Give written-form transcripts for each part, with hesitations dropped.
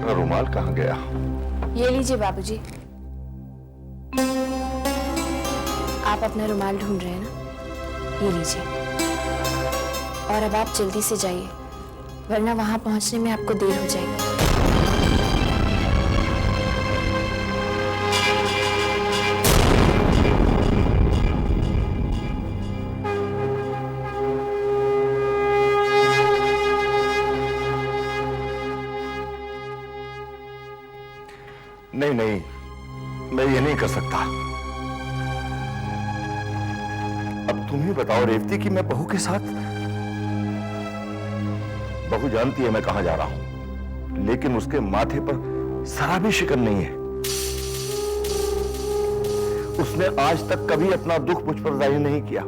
मेरा रुमाल कहाँ गया? ये लीजिए बाबूजी। आप अपना रुमाल ढूंढ रहे हैं ना, ये लीजिए। और अब आप जल्दी से जाइए, वरना वहां पहुंचने में आपको देर हो जाएगी। नहीं नहीं, मैं ये नहीं कर सकता। अब तुम ही बताओ रेवती कि मैं बहू के साथ। बहू जानती है मैं कहां जा रहा हूं, लेकिन उसके माथे पर जरा भी शिकन नहीं है। उसने आज तक कभी अपना दुख मुझ पर जाहिर नहीं किया।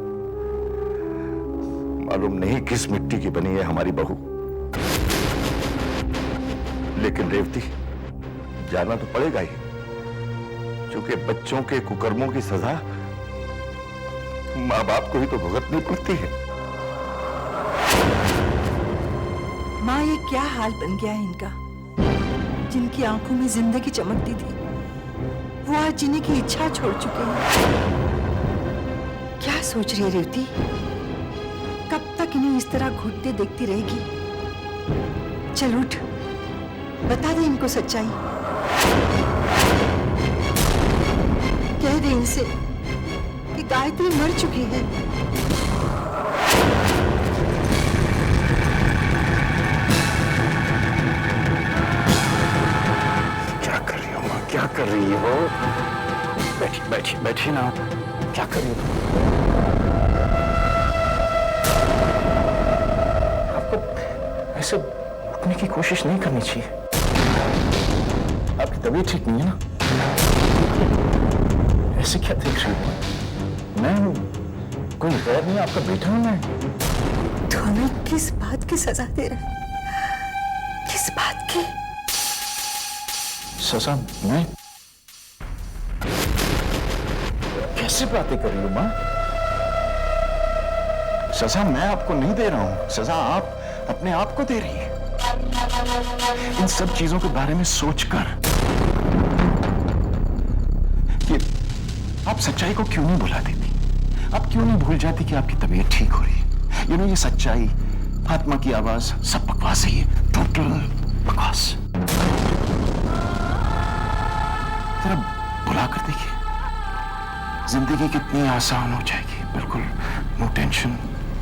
मालूम नहीं किस मिट्टी की बनी है हमारी बहू। लेकिन रेवती, जाना तो पड़ेगा ही, क्योंकि बच्चों के कुकर्मों की सजा माँ बाप को ही तो भुगतनी पड़ती है। माँ, ये क्या हाल बन गया है इनका। जिनकी आंखों में जिंदगी चमकती थी, वो आज जीने की इच्छा छोड़ चुके हैं। क्या सोच रही है रेवती? कब तक इन्हें इस तरह घुटते देखती रहेगी? चल उठ, बता दे इनको सच्चाई। कह दे इनसे कि गायत्री मर चुकी है। क्या कर रही हो माँ, क्या कर रही हो? बैठी बैठी बैठी ना, क्या कर रही हो? आपको ऐसे उठने की कोशिश नहीं करनी चाहिए। आपकी तबीयत ठीक नहीं है ना? ऐसे क्या देख रही हो? मैं कोई गैर नहीं, आपका बेटा हूं मैं। तो हमें किस बात की सजा दे रहा है? किस बात की सजा? मैं कैसे बातें कर रही हूं मां? सजा मैं आपको नहीं दे रहा हूं, सजा आप अपने आप को दे रही है। इन सब चीजों के बारे में सोचकर कि आप सच्चाई को क्यों नहीं भुला देती? आप क्यों नहीं भूल जाती कि आपकी तबीयत ठीक हो रही है? ये सच्चाई, आत्मा की आवाज, सब बकवास है। ये टोटल बकवास। जरा भुला कर देखिए, जिंदगी कितनी आसान हो जाएगी। बिल्कुल नो टेंशन,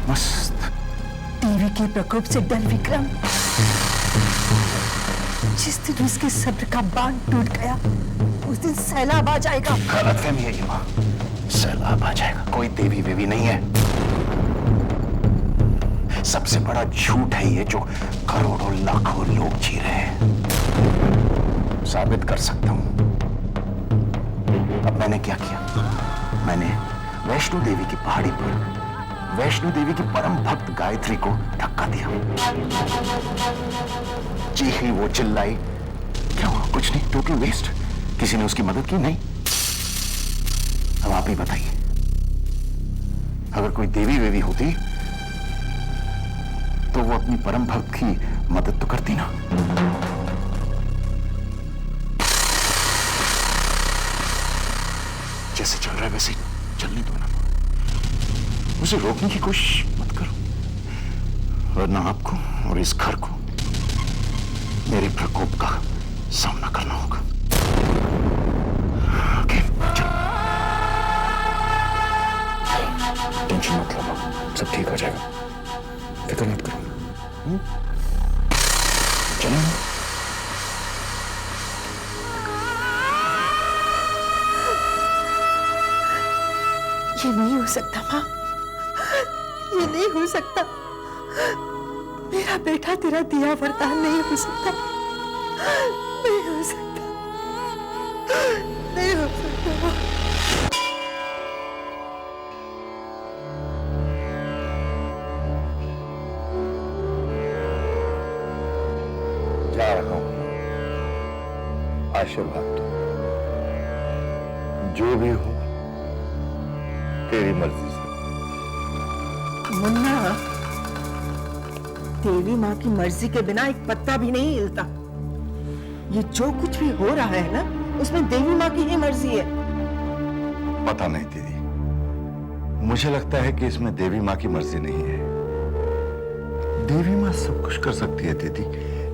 मस्त। टीवी के प्रकोप से डर विक्रम, जिस दिन उसके सब्र का बांध टूट गया, उस दिन सैलाब आ जाएगा। गलतफहमी है ये मां, सैलाब आ जाएगा। कोई देवी वेवी नहीं है। सबसे बड़ा झूठ है ये जो करोड़ों लाखों लोग जी रहे हैं। साबित कर सकता हूं। अब मैंने क्या किया? मैंने वैष्णो देवी की पहाड़ी पर वैष्णो देवी की परम भक्त गायत्री को धक्का दिया। चीखी, वो चिल्लाई। क्या हुआ? कुछ नहीं, टोटल वेस्ट। किसी ने उसकी मदद की नहीं। अब आप ही बताइए, अगर कोई देवी वेवी होती तो वो अपनी परम भक्त की मदद तो करती ना। जैसे चल रहा है वैसे चलने दो ना, उसे रोकने की कोशिश मत करो, वरना आपको और इस घर को मेरे प्रकोप का सामना करना होगा। ओके, चलो। टेंशन मत लो, सब ठीक हो जाएगा, फिक्र मत करो। चलो। ये नहीं हो सकता माँ, ये नहीं हो सकता। मेरा बेटा तेरा दिया वरदान नहीं हो सकता, नहीं हो सकता, नहीं हो सकता। जा रहा हूं, आशीर्वाद दो। जो भी हो तेरी मर्जी से। मुन्ना, तेरी माँ की मर्जी के बिना एक पत्ता भी नहीं हिलता। ये जो कुछ भी हो रहा है ना, उसमें देवी माँ की ही मर्जी है। पता नहीं दीदी, मुझे लगता है कि इसमें देवी माँ की मर्जी नहीं है। देवी माँ सब कुछ कर सकती है दीदी,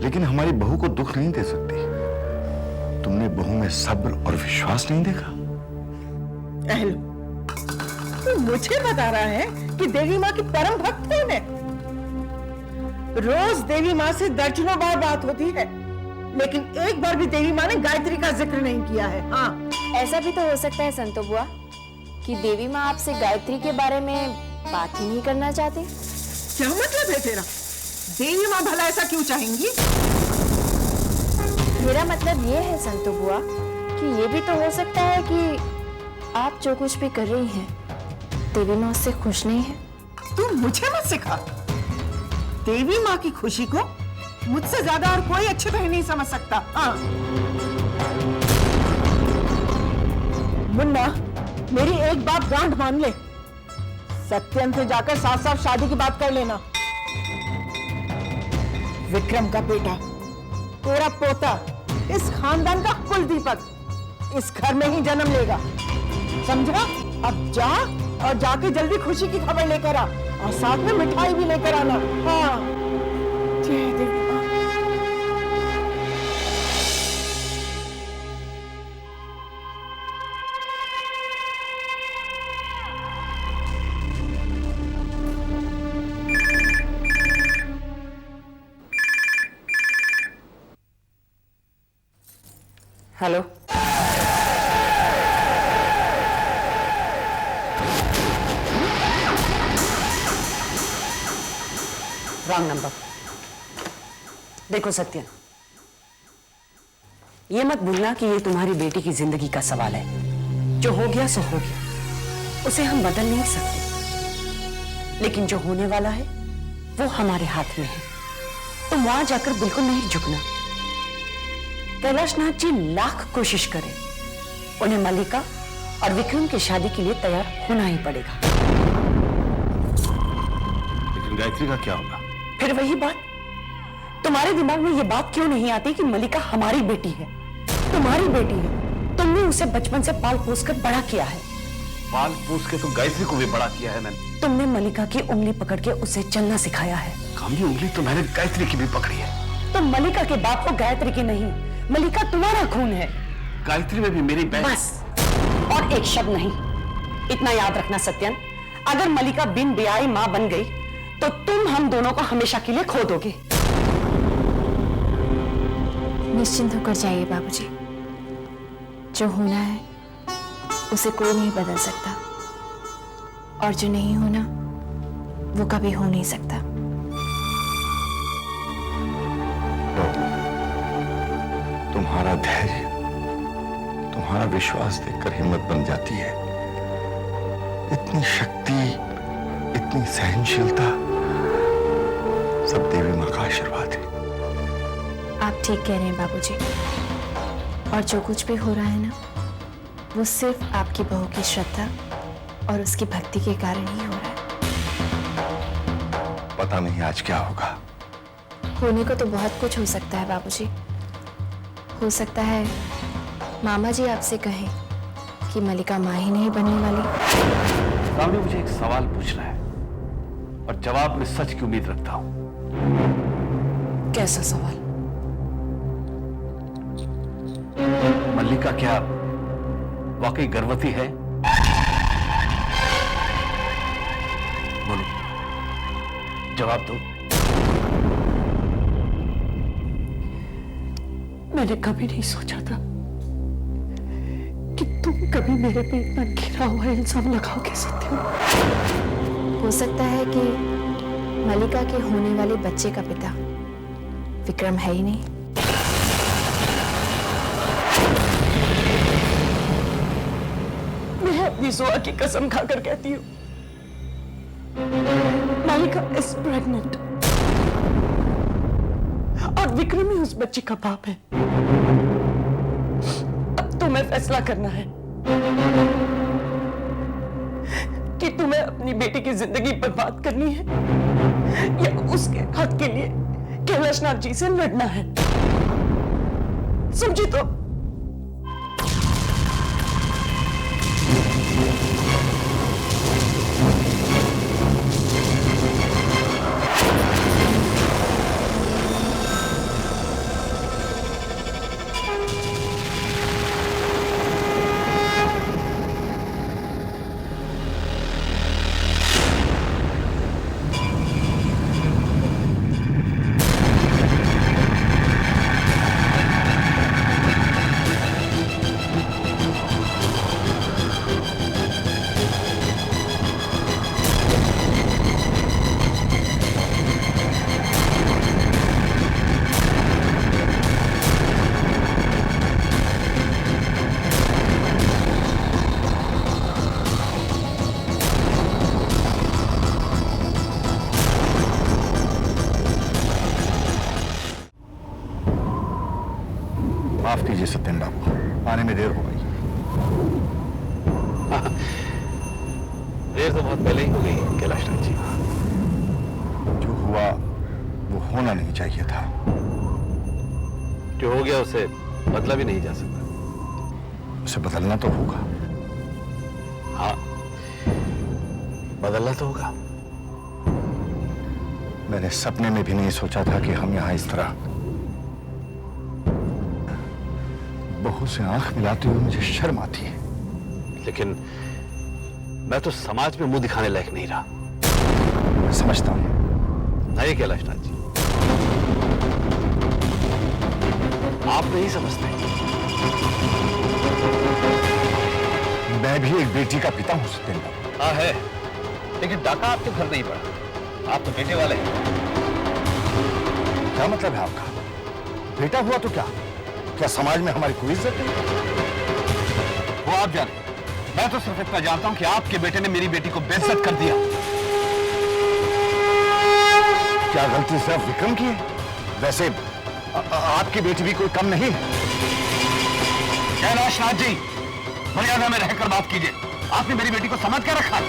लेकिन हमारी बहू को दुख नहीं दे सकती। तुमने बहू में सब्र और विश्वास नहीं देखा? अहलो, तो मुझे बता रहा है कि देवी माँ की परम भक्त कौन है? रोज देवी माँ से दर्जनों बार बात होती है, लेकिन एक बार भी देवी माँ ने गायत्री का जिक्र नहीं किया है। हाँ, ऐसा भी तो हो सकता है संतो बुआ कि देवी माँ आपसे गायत्री के बारे में बात ही नहीं करना चाहती। क्या मतलब है तेरा? देवी माँ भला ऐसा क्यों चाहेंगी? मेरा मतलब ये है संतो बुआ कि ये भी तो हो सकता है कि आप जो कुछ भी कर रही हैं, देवी माँ उससे खुश नहीं है। तू मुझे मत सिखा। देवी माँ की खुशी को मुझसे ज्यादा और कोई अच्छी तरह नहीं समझ सकता। हाँ। मुन्ना, मेरी एक बात गांठ मान ले, सत्यन से जाकर साफ साफ शादी की बात कर लेना। विक्रम का बेटा, तेरा पोता, इस खानदान का कुल दीपक इस घर में ही जन्म लेगा, समझा? अब जा और जाके जल्दी खुशी की खबर लेकर आ और साथ में मिठाई भी लेकर आना। हाँ, जय देवी माँ। Hello, wrong number. देखो सत्यन, ये मत भूलना कि ये तुम्हारी बेटी की जिंदगी का सवाल है। जो हो गया सो हो गया, उसे हम बदल नहीं सकते, लेकिन जो होने वाला है वो हमारे हाथ में है। तुम वहां जाकर बिल्कुल नहीं झुकना। कैलाशनाथ जी लाख कोशिश करें, उन्हें मल्लिका और विक्रम की शादी के लिए तैयार होना ही पड़ेगा। लेकिन गायत्री का क्या होगा? फिर वही बात, तुम्हारे दिमाग में ये बात क्यों नहीं आती कि मल्लिका हमारी बेटी है, तुम्हारी बेटी है। तुमने उसे बचपन से पाल पोस कर बड़ा किया है। पाल पोस के तो गायत्री को भी बड़ा किया है मैंने। तुमने मल्लिका की उंगली पकड़ के उसे चलना सिखाया है। कामनी उंगली तो मैंने गायत्री की भी पकड़ी है। तुम मल्लिका के बाप को गायत्री की नहीं, मल्लिका तुम्हारा खून है। गायत्री में भी मेरी बहन। बस, और एक शब्द नहीं। इतना याद रखना सत्यन, अगर मल्लिका बिन ब्याही मां बन गई तो तुम हम दोनों को हमेशा के लिए खो दोगे। निश्चिंत होकर जाइए बाबूजी, जो होना है उसे कोई नहीं बदल सकता, और जो नहीं होना वो कभी हो नहीं सकता। तुम्हारा धैर्य, तुम्हारा विश्वास देखकर हिम्मत बन जाती है। इतनी शक्ति, इतनी सहनशीलता, सब देवी माँ का आशीर्वाद है। आप ठीक कह रहे हैं बाबूजी, और जो कुछ भी हो रहा है ना, वो सिर्फ आपकी बहू की श्रद्धा और उसकी भक्ति के कारण ही हो रहा है। पता नहीं आज क्या होगा। होने को तो बहुत कुछ हो सकता है बाबूजी। हो सकता है मामा जी आपसे कहें कि मल्लिका मां ही नहीं बनने वाली। राम ने मुझे एक सवाल पूछना है और जवाब में सच की उम्मीद रखता हूं। कैसा सवाल? मल्लिका क्या वाकई गर्भवती है? बोलो, जवाब दो। मैंने कभी नहीं सोचा था कि तुम कभी मेरे पे इतना घिरा हुआ इल्जाम लगाओगे सत्यम। हो सकता है कि मल्लिका के होने वाले बच्चे का पिता विक्रम है ही नहीं। मैं अपनी जोआ की कसम खाकर कहती हूँ, मल्लिका इज प्रेग्नेंट और विक्रम ही उस बच्चे का बाप है। अब तुम्हें फैसला करना है कि तुम्हें अपनी बेटी की जिंदगी बर्बाद करनी है या उसके हक के लिए कैलाशनाथ जी से लड़ना है। समझी तो। माफ कीजिए सत्येन बाबू, आने में देर हो गई। देर तो बहुत पहले ही हो गई कैलाश नाथ जी। जो हुआ वो होना नहीं चाहिए था। जो हो गया उसे बदला भी नहीं जा सकता। उसे बदलना तो होगा। हाँ, बदलना तो होगा। मैंने सपने में भी नहीं सोचा था कि हम यहां इस तरह बहू से आंख मिलाते हुए मुझे शर्म आती है। लेकिन मैं तो समाज में मुंह दिखाने लायक नहीं रहा। मैं समझता हूं। नहीं कैलाश नाथ जी, आप नहीं समझते। मैं भी एक बेटी का पिता हूं सत्येन बाबू। हाँ है, लेकिन डाका आपके घर नहीं पड़ा। आप तो बेटे वाले हैं। क्या मतलब है आपका? बेटा हुआ तो क्या? क्या समाज में हमारी कोई इज्जत नहीं? वो आप जाने, मैं तो सिर्फ इतना जानता हूं कि आपके बेटे ने मेरी बेटी को बेइज्जत कर दिया। क्या गलती सिर्फ विक्रम की है? वैसे आपकी बेटी भी कोई कम नहीं है। कैलाश नाथ जी, मर्यादा में रहकर बात कीजिए। आपने मेरी बेटी को समझ कर रखा है।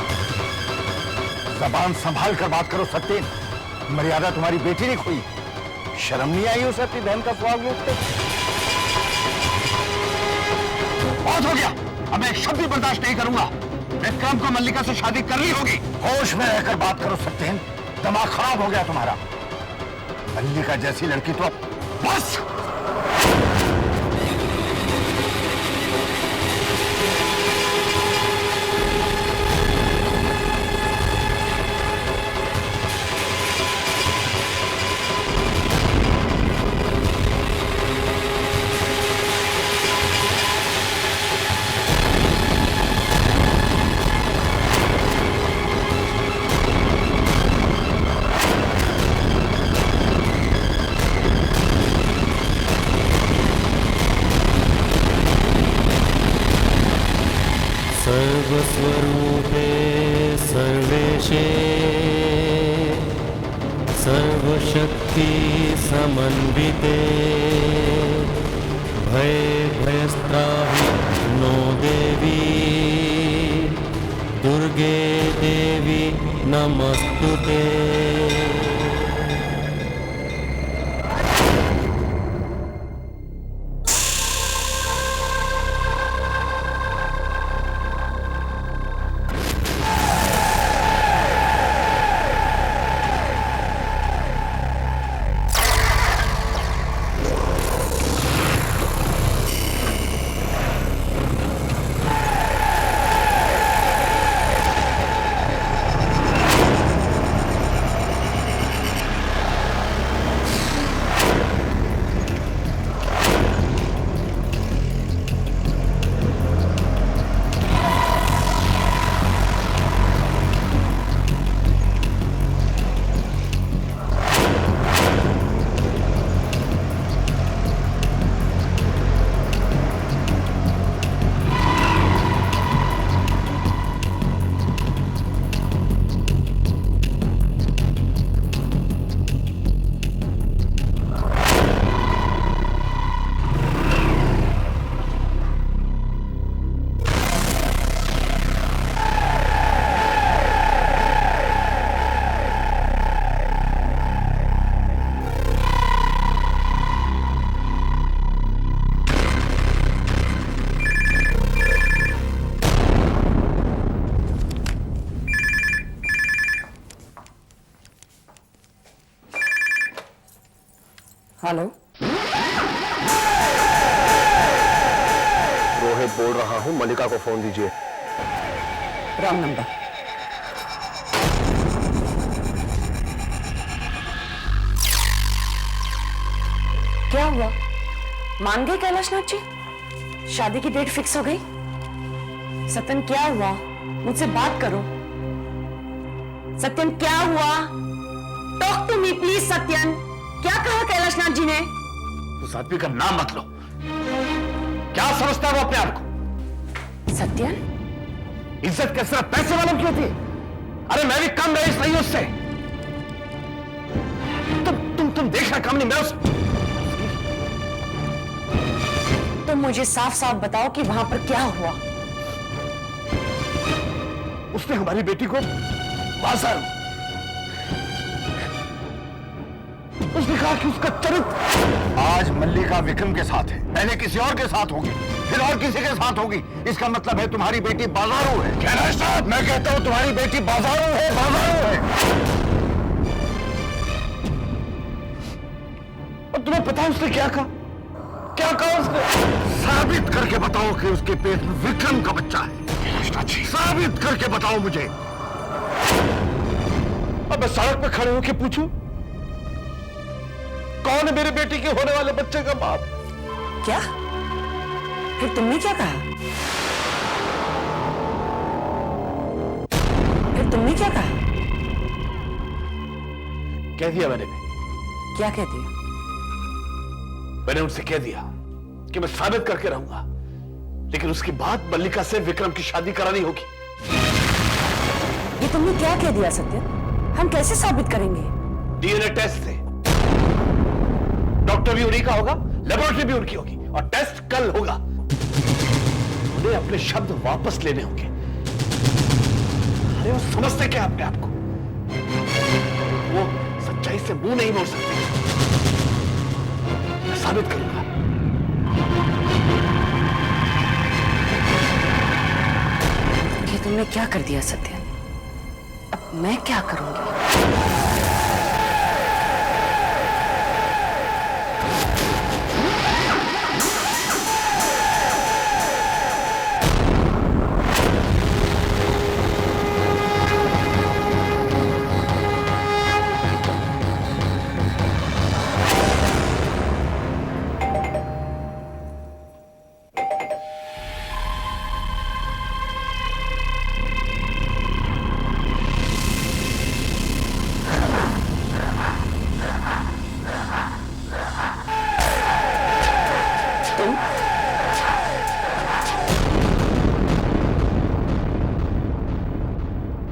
जबान संभाल कर बात करो सत्येन। मर्यादा तुम्हारी बेटी ने खोई। शर्म नहीं आई उसे अपनी बहन का सुहाग लूटते? बहुत हो गया, अब मैं एक शब्द भी बर्दाश्त नहीं करूंगा। विक्रम को मल्लिका से शादी करनी होगी। होश में रहकर बात करो सत्येन। दिमाग खराब हो गया तुम्हारा। मल्लिका जैसी लड़की तो बस। सर्वस्वरूपे सर्वेशे सर्वशक्ति समन्विते भयस्त्राहि नो देवी दुर्गे देवी नमस्तुते। हेलो, रोहित बोल रहा हूं, मल्लिका को फोन दीजिए। Wrong number. क्या हुआ? मान गए कैलाशनाथ जी? शादी की डेट फिक्स हो गई? सत्यन क्या हुआ? मुझसे बात करो। सत्यन क्या हुआ? Talk to me please. Satyan, क्या कहा कैलाशनाथ जी ने? उस आदमी का नाम मत लो। क्या समझता है वो अपने आप को? सत्यन, इज्जत के सिर्फ पैसे वालों की होती है? अरे मैं भी कम रईस नहीं उससे। तुम देखना कम नहीं, मैं उस तुम मुझे साफ साफ बताओ कि वहां पर क्या हुआ। उसने हमारी बेटी को बाजार, उसने कहा कि उसका चरित्र आज मल्लिका विक्रम के साथ है, पहले किसी और के साथ होगी, फिर और किसी के साथ होगी। इसका मतलब है तुम्हारी बेटी बाजारू है। कैलाशनाथ, मैं कहता हूं तुम्हारी बेटी बाजारू है, बाजारू है। और तुम्हें पता है उसने क्या कहा? क्या कहा उसने? साबित करके बताओ कि उसके पेट में विक्रम का बच्चा है। साबित करके बताओ मुझे। अब मैं सड़क पे खड़े होकर पूछूं कौन है मेरे बेटी के होने वाले बच्चे का बाप? क्या? फिर तुमने क्या कहा? फिर तुमने क्या कहा? कह दिया मैंने। क्या कहती है? मैंने उनसे कह दिया कि मैं साबित करके रहूंगा, लेकिन उसके बाद मल्लिका से विक्रम की शादी करानी होगी। ये तुमने क्या कह दिया सत्य? हम कैसे साबित करेंगे? डीएनए टेस्ट से। डॉक्टर भी उन्हीं का होगा, लेबोरेटरी भी उनकी होगी, और टेस्ट कल होगा। उन्हें अपने शब्द वापस लेने होंगे। अरे वो समझते क्या अपने आप को? वो सच्चाई से मुंह नहीं मोड़ सकते। मैं साबित करूंगा। ये तुमने क्या कर दिया सत्य? अब मैं क्या करूंगी?